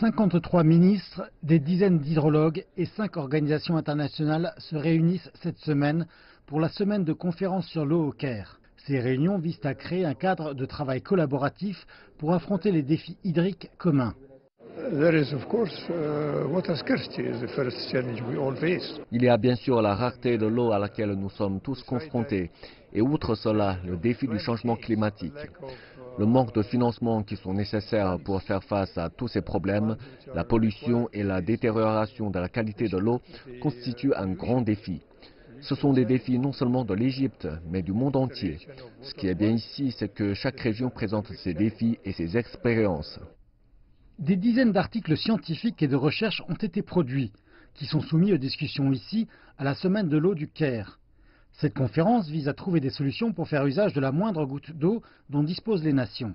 53 ministres, des dizaines d'hydrologues et 5 organisations internationales se réunissent cette semaine pour la semaine de conférence sur l'eau au Caire. Ces réunions visent à créer un cadre de travail collaboratif pour affronter les défis hydriques communs. Il y a bien sûr la rareté de l'eau à laquelle nous sommes tous confrontés. Et outre cela, le défi du changement climatique. Le manque de financement qui sont nécessaires pour faire face à tous ces problèmes, la pollution et la détérioration de la qualité de l'eau constituent un grand défi. Ce sont des défis non seulement de l'Égypte, mais du monde entier. Ce qui est bien ici, c'est que chaque région présente ses défis et ses expériences. Des dizaines d'articles scientifiques et de recherches ont été produits, qui sont soumis aux discussions ici à la semaine de l'eau du Caire. Cette conférence vise à trouver des solutions pour faire usage de la moindre goutte d'eau dont disposent les nations.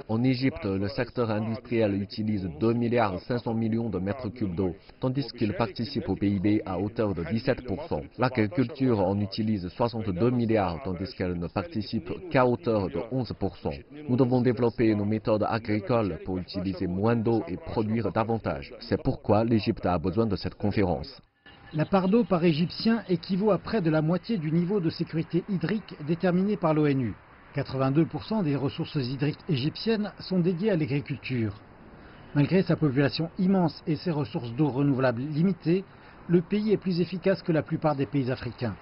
En Égypte, le secteur industriel utilise 2,5 milliards de mètres cubes d'eau, tandis qu'il participe au PIB à hauteur de 17%. L'agriculture en utilise 62 milliards, tandis qu'elle ne participe qu'à hauteur de 11%. Nous devons développer nos méthodes agricoles pour utiliser moins d'eau et produire davantage. C'est pourquoi l'Égypte a besoin de cette conférence. La part d'eau par Égyptien équivaut à près de la moitié du niveau de sécurité hydrique déterminé par l'ONU. 82% des ressources hydriques égyptiennes sont dédiées à l'agriculture. Malgré sa population immense et ses ressources d'eau renouvelables limitées, le pays est plus efficace que la plupart des pays africains.